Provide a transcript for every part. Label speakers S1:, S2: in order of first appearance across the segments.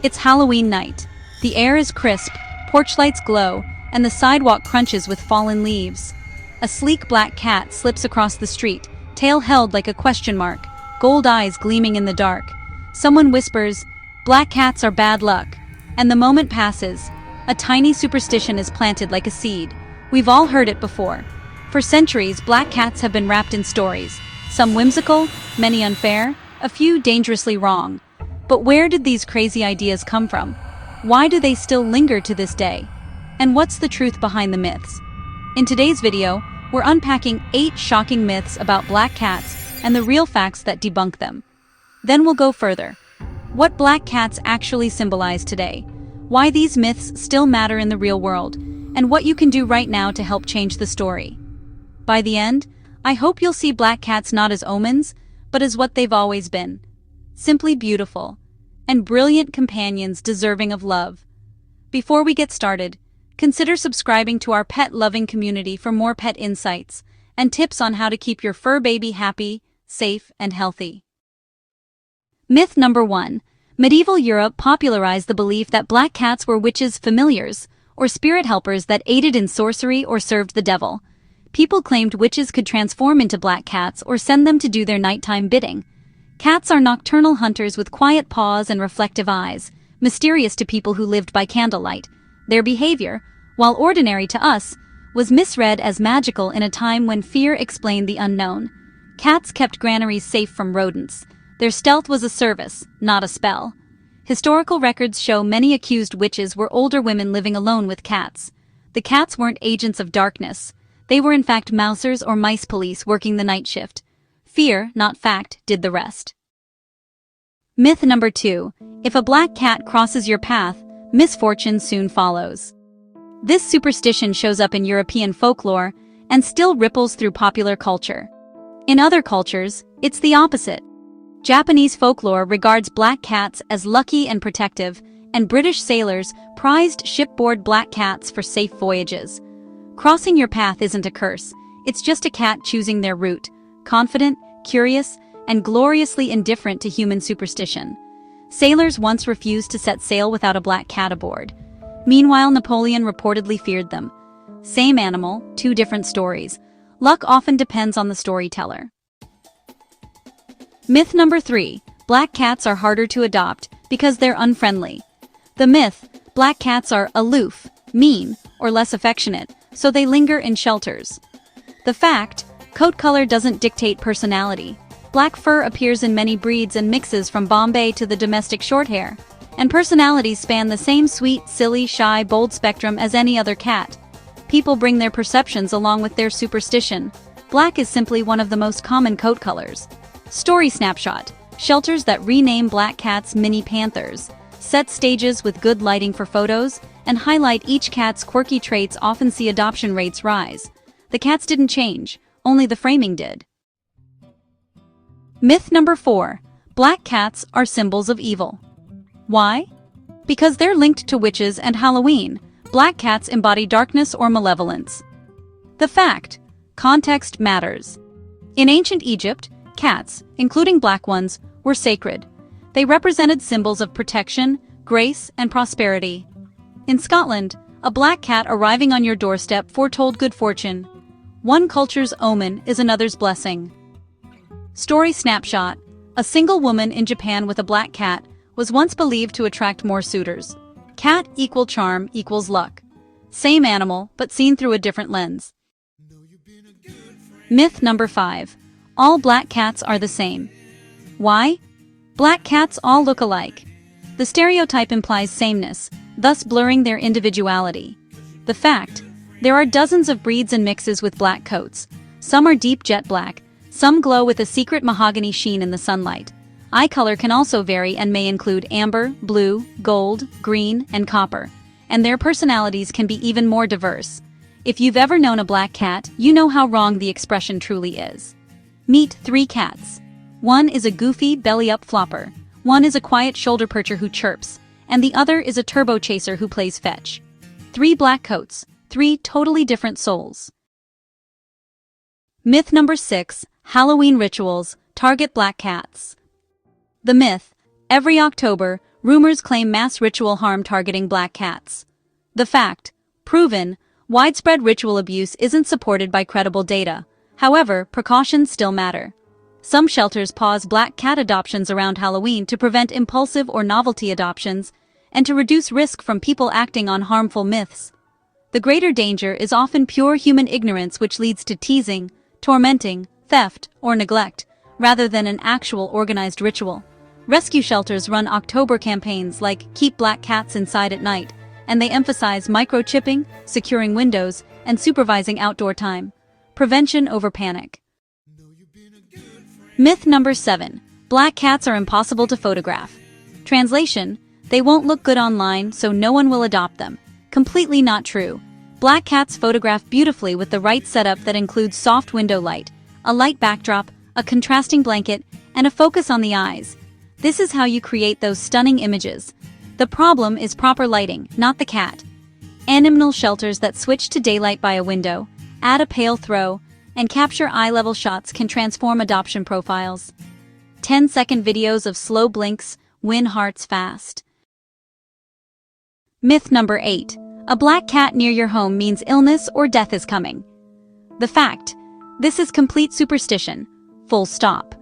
S1: It's Halloween night. The air is crisp, porch lights glow, and the sidewalk crunches with fallen leaves. A sleek black cat slips across the street, tail held like a question mark, gold eyes gleaming in the dark. Someone whispers, "Black cats are bad luck." And the moment passes. A tiny superstition is planted like a seed. We've all heard it before. For centuries, black cats have been wrapped in stories. Some whimsical, many unfair, a few dangerously wrong. But where did these crazy ideas come from? Why do they still linger to this day? And what's the truth behind the myths? In today's video, we're unpacking 8 shocking myths about black cats and the real facts that debunk them. Then we'll go further. What black cats actually symbolize today, why these myths still matter in the real world, and what you can do right now to help change the story. By the end, I hope you'll see black cats not as omens, but as what they've always been. Simply beautiful, and brilliant companions deserving of love. Before we get started, consider subscribing to our pet-loving community for more pet insights and tips on how to keep your fur baby happy, safe, and healthy. Myth number 1. Medieval Europe popularized the belief that black cats were witches' familiars, or spirit helpers that aided in sorcery or served the devil. People claimed witches could transform into black cats or send them to do their nighttime bidding. Cats are nocturnal hunters with quiet paws and reflective eyes, mysterious to people who lived by candlelight. Their behavior, while ordinary to us, was misread as magical in a time when fear explained the unknown. Cats kept granaries safe from rodents. Their stealth was a service, not a spell. Historical records show many accused witches were older women living alone with cats. The cats weren't agents of darkness. They were in fact mousers or mice police working the night shift. Fear, not fact, did the rest. Myth number 2. If a black cat crosses your path, misfortune soon follows. This superstition shows up in European folklore and still ripples through popular culture. In other cultures, it's the opposite. Japanese folklore regards black cats as lucky and protective, and British sailors prized shipboard black cats for safe voyages. Crossing your path isn't a curse, it's just a cat choosing their route, confident, curious, and gloriously indifferent to human superstition. Sailors once refused to set sail without a black cat aboard. Meanwhile, Napoleon reportedly feared them. Same animal, 2 different stories. Luck often depends on the storyteller. Myth number 3. Black cats are harder to adopt because they're unfriendly. The myth, black cats are aloof, mean, or less affectionate, so they linger in shelters. The fact, coat color doesn't dictate personality. Black fur appears in many breeds and mixes from Bombay to the domestic shorthair, and personalities span the same sweet, silly, shy, bold spectrum as any other cat. People bring their perceptions along with their superstition. Black is simply one of the most common coat colors. Story snapshot. Shelters that rename black cats mini panthers, set stages with good lighting for photos, and highlight each cat's quirky traits often see adoption rates rise. The cats didn't change, only the framing did. Myth number 4. Black cats are symbols of evil. Why? Because they're linked to witches and Halloween. Black cats embody darkness or malevolence. The fact, context matters. In ancient Egypt, cats, including black ones, were sacred. They represented symbols of protection, grace, and prosperity. In Scotland, a black cat arriving on your doorstep foretold good fortune. One culture's omen is another's blessing. Story snapshot. A single woman in Japan with a black cat was once believed to attract more suitors. Cat equal charm equals luck. Same animal, but seen through a different lens. Myth number 5. All black cats are the same. Why? Black cats all look alike. The stereotype implies sameness, thus blurring their individuality. The fact, there are dozens of breeds and mixes with black coats. Some are deep jet black, some glow with a secret mahogany sheen in the sunlight. Eye color can also vary and may include amber, blue, gold, green, and copper. And their personalities can be even more diverse. If you've ever known a black cat, you know how wrong the expression truly is. Meet 3 cats. One is a goofy, belly-up flopper. One is a quiet shoulder percher who chirps. And the other is a turbo chaser who plays fetch. 3 black coats, 3 totally different souls. Myth number 6. Halloween rituals target black cats. The myth, every October, Rumors claim mass ritual harm targeting black cats. The fact, proven, widespread ritual abuse isn't supported by credible data. However, precautions still matter. Some shelters pause black cat adoptions around Halloween to prevent impulsive or novelty adoptions and to reduce risk from people acting on harmful myths. The greater danger is often pure human ignorance, which leads to teasing, tormenting, theft, or neglect, rather than an actual organized ritual. Rescue shelters run October campaigns like Keep Black Cats Inside at Night, and they emphasize microchipping, securing windows, and supervising outdoor time. Prevention over panic. Myth number 7. Black cats are impossible to photograph. Translation: they won't look good online, so no one will adopt them. Completely not true. Black cats photograph beautifully with the right setup that includes soft window light, a light backdrop, a contrasting blanket, and a focus on the eyes. This is how you create those stunning images. The problem is proper lighting, not the cat. Animal shelters that switch to daylight by a window, add a pale throw, and capture eye-level shots can transform adoption profiles. 10-second videos of slow blinks win hearts fast. Myth number 8. A black cat near your home means illness or death is coming. The fact: this is complete superstition. Full stop.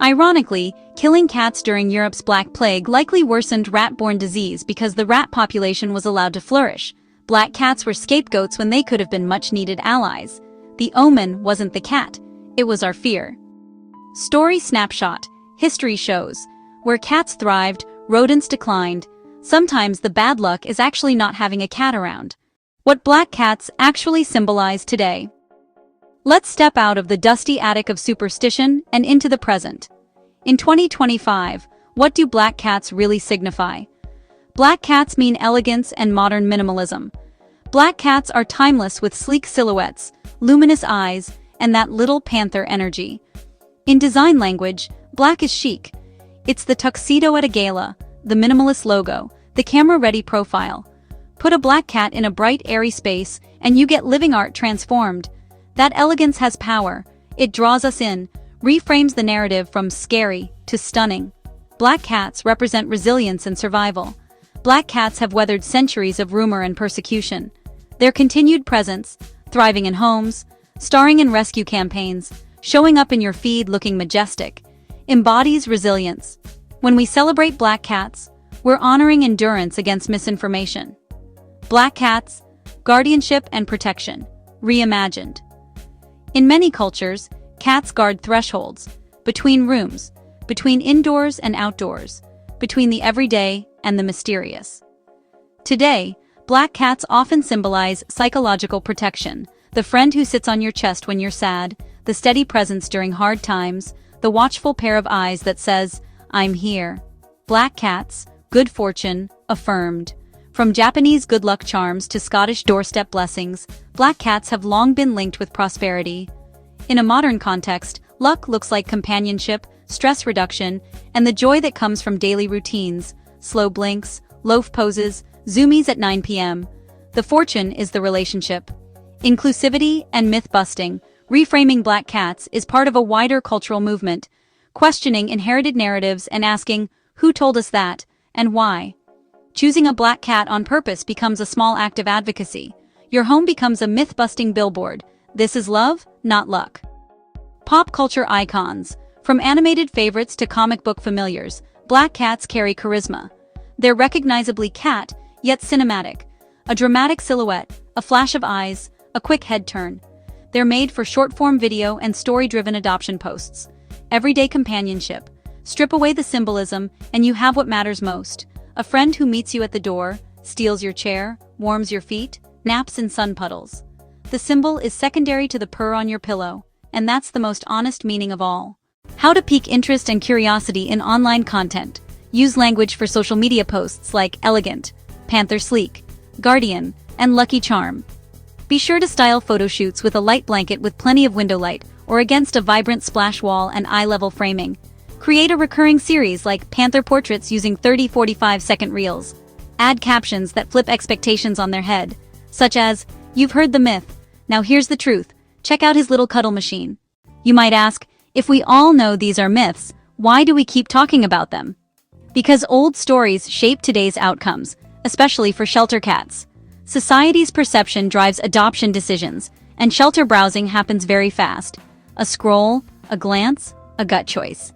S1: Ironically, killing cats during Europe's Black Plague likely worsened rat-borne disease because the rat population was allowed to flourish. Black cats were scapegoats when they could have been much-needed allies. The omen wasn't the cat, it was our fear. Story snapshot: history shows. Where cats thrived, rodents declined. Sometimes the bad luck is actually not having a cat around. What black cats actually symbolize today. Let's step out of the dusty attic of superstition and into the present. In 2025, what do black cats really signify? Black cats mean elegance and modern minimalism. Black cats are timeless with sleek silhouettes, luminous eyes, and that little panther energy. In design language, black is chic. It's the tuxedo at a gala, the minimalist logo, the camera-ready profile. Put a black cat in a bright, airy space, and you get living art transformed. That elegance has power. It draws us in, reframes the narrative from scary to stunning. Black cats represent resilience and survival. Black cats have weathered centuries of rumor and persecution. Their continued presence, thriving in homes, starring in rescue campaigns, showing up in your feed looking majestic, embodies resilience. When we celebrate black cats, we're honoring endurance against misinformation. Black cats, guardianship and protection, reimagined. In many cultures, cats guard thresholds, between rooms, between indoors and outdoors, between the everyday and the mysterious. Today, black cats often symbolize psychological protection, the friend who sits on your chest when you're sad, the steady presence during hard times, the watchful pair of eyes that says, "I'm here." Black cats, good fortune, affirmed. From Japanese good luck charms to Scottish doorstep blessings, black cats have long been linked with prosperity. In a modern context, luck looks like companionship, stress reduction, and the joy that comes from daily routines, slow blinks, loaf poses, zoomies at 9 p.m. The fortune is the relationship. Inclusivity and myth-busting, reframing black cats is part of a wider cultural movement, questioning inherited narratives and asking, who told us that, and why? Choosing a black cat on purpose becomes a small act of advocacy. Your home becomes a myth-busting billboard. This is love, not luck. Pop culture icons. From animated favorites to comic book familiars, black cats carry charisma. They're recognizably cat, yet cinematic. A dramatic silhouette, a flash of eyes, a quick head turn. They're made for short-form video and story-driven adoption posts. Everyday companionship. Strip away the symbolism, and you have what matters most. A friend who meets you at the door, steals your chair, warms your feet, naps in sun puddles. The symbol is secondary to the purr on your pillow, and that's the most honest meaning of all. How to pique interest and curiosity in online content. Use language for social media posts like elegant, panther sleek, guardian, and lucky charm. Be sure to style photo shoots with a light blanket with plenty of window light, or against a vibrant splash wall and eye-level framing. Create a recurring series like panther portraits using 30-45-second reels. Add captions that flip expectations on their head, such as, "You've heard the myth, now here's the truth, check out his little cuddle machine." You might ask, if we all know these are myths, why do we keep talking about them? Because old stories shape today's outcomes, especially for shelter cats. Society's perception drives adoption decisions, and shelter browsing happens very fast. A scroll, a glance, a gut choice.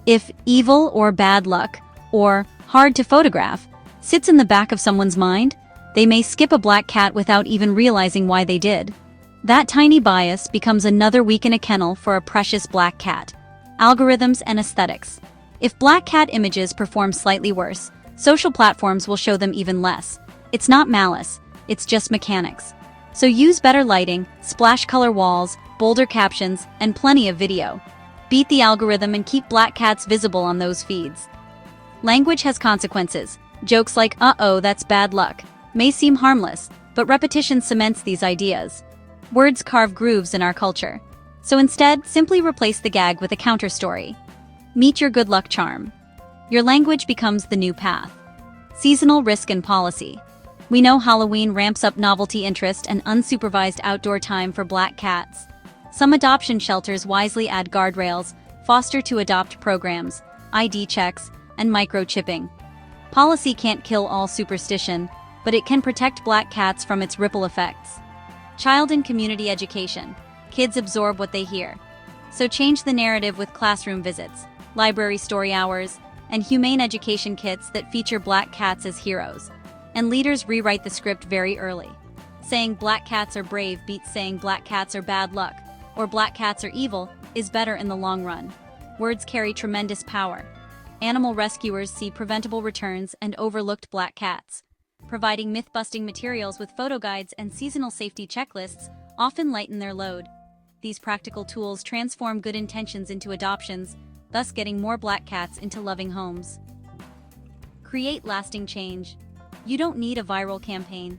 S1: If evil or bad luck, or hard to photograph, sits in the back of someone's mind, they may skip a black cat without even realizing why they did. That tiny bias becomes another week in a kennel for a precious black cat. Algorithms and aesthetics. If black cat images perform slightly worse, social platforms will show them even less. It's not malice, it's just mechanics. So use better lighting, splash color walls, bolder captions, and plenty of video. Beat the algorithm and keep black cats visible on those feeds. Language has consequences. Jokes like, "uh-oh, that's bad luck," may seem harmless, but repetition cements these ideas. Words carve grooves in our culture. So instead, simply replace the gag with a counter-story. Meet your good luck charm. Your language becomes the new path. Seasonal risk and policy. We know Halloween ramps up novelty interest and unsupervised outdoor time for black cats. Some adoption shelters wisely add guardrails, foster-to-adopt programs, ID checks, and microchipping. Policy can't kill all superstition, but it can protect black cats from its ripple effects. Child and community education. Kids absorb what they hear. So change the narrative with classroom visits, library story hours, and humane education kits that feature black cats as heroes. And leaders rewrite the script very early. Saying black cats are brave beats saying black cats are bad luck, or black cats are evil, is better in the long run. Words carry tremendous power. Animal rescuers see preventable returns and overlooked black cats. Providing myth-busting materials with photo guides and seasonal safety checklists often lighten their load. These practical tools transform good intentions into adoptions, thus getting more black cats into loving homes. Create lasting change. You don't need a viral campaign.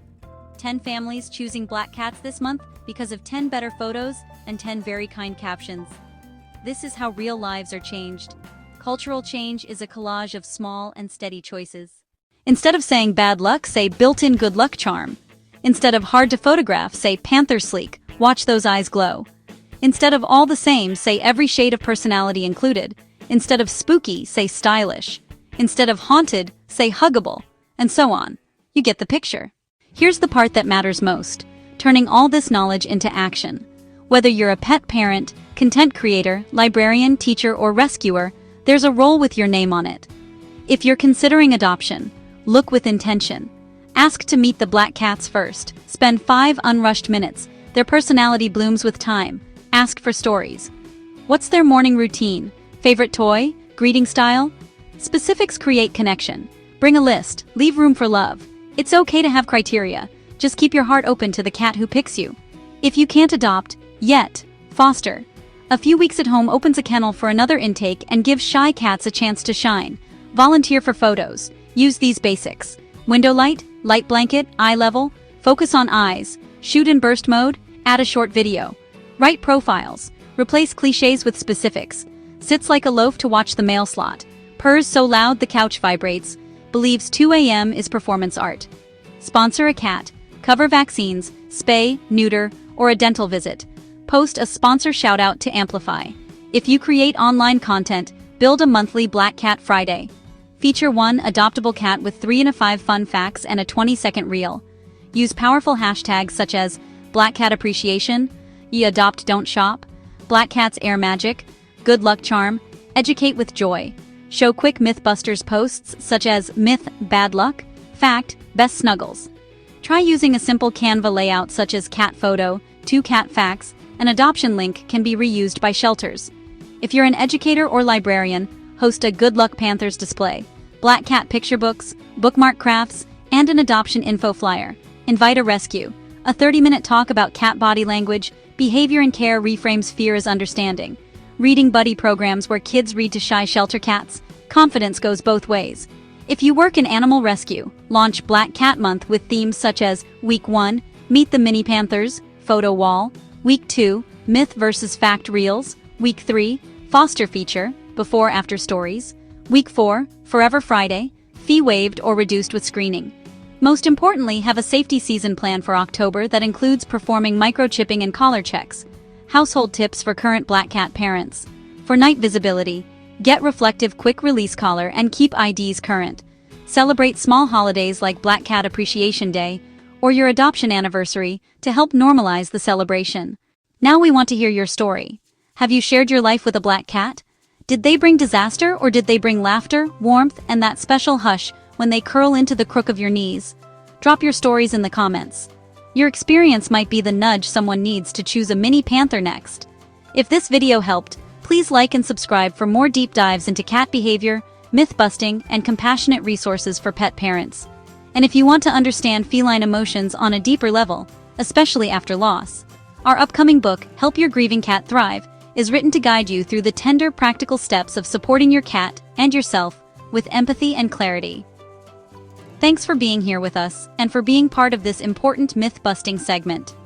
S1: 10 families choosing black cats this month because of 10 better photos and 10 very kind captions. This is how real lives are changed. Cultural change is a collage of small and steady choices. Instead of saying bad luck, say built-in good luck charm. Instead of hard to photograph, say panther sleek, watch those eyes glow. Instead of all the same, say every shade of personality included. Instead of spooky, say stylish. Instead of haunted, say huggable. And so on. You get the picture. Here's the part that matters most. Turning all this knowledge into action. Whether you're a pet parent, content creator, librarian, teacher, or rescuer, there's a role with your name on it. If you're considering adoption, look with intention. Ask to meet the black cats first. Spend 5 unrushed minutes. Their personality blooms with time. Ask for stories. What's their morning routine? Favorite toy? Greeting style? Specifics create connection. Bring a list. Leave room for love. It's okay to have criteria. Just keep your heart open to the cat who picks you. If you can't adopt, yet, foster. A few weeks at home opens a kennel for another intake and gives shy cats a chance to shine. Volunteer for photos. Use these basics. Window light, light blanket, eye level, focus on eyes, shoot in burst mode, add a short video. Write profiles. Replace cliches with specifics. Sits like a loaf to watch the mail slot. Purrs so loud the couch vibrates. Believes 2 a.m. is performance art. Sponsor a cat. Cover vaccines, spay, neuter, or a dental visit. Post a sponsor shout-out to amplify. If you create online content, build a monthly Black Cat Friday. Feature one adoptable cat with 3 and 5 fun facts and a 20-second reel. Use powerful hashtags such as Black Cat Appreciation, Ye Adopt Don't Shop, Black Cat's Air Magic, Good Luck Charm, Educate with Joy. Show quick Mythbusters posts such as Myth, Bad Luck, Fact, Best Snuggles. Try using a simple Canva layout such as cat photo, 2 cat facts, an adoption link can be reused by shelters. If you're an educator or librarian, host a Good Luck Panthers display, Black Cat picture books, bookmark crafts, and an adoption info flyer. Invite a rescue. A 30-minute talk about cat body language, behavior and care reframes fear as understanding. Reading buddy programs where kids read to shy shelter cats. Confidence goes both ways. If you work in animal rescue, launch Black Cat Month with themes such as Week 1, Meet the Mini Panthers, Photo Wall. Week 2, Myth versus Fact Reels. Week 3, Foster Feature, Before-After Stories. Week 4, Forever Friday, fee waived or reduced with screening. Most importantly, have a safety season plan for October that includes performing microchipping and collar checks. Household tips for current Black Cat parents. For night visibility, Get reflective quick-release collar and keep IDs current. Celebrate small holidays like Black Cat Appreciation Day or your adoption anniversary to help normalize the celebration. Now we want to hear your story. Have you shared your life with a black cat? Did they bring disaster or did they bring laughter, warmth, and that special hush when they curl into the crook of your knees? Drop your stories in the comments. Your experience might be the nudge someone needs to choose a mini panther next. If this video helped, please like and subscribe for more deep dives into cat behavior, myth-busting, and compassionate resources for pet parents. And if you want to understand feline emotions on a deeper level, especially after loss, our upcoming book, Help Your Grieving Cat Thrive, is written to guide you through the tender, practical steps of supporting your cat and yourself with empathy and clarity. Thanks for being here with us and for being part of this important myth-busting segment.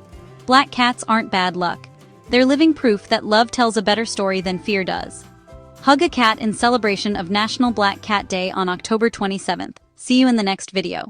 S1: Black cats aren't bad luck. They're living proof that love tells a better story than fear does. Hug a cat in celebration of National Black Cat Day on October 27th. See you in the next video.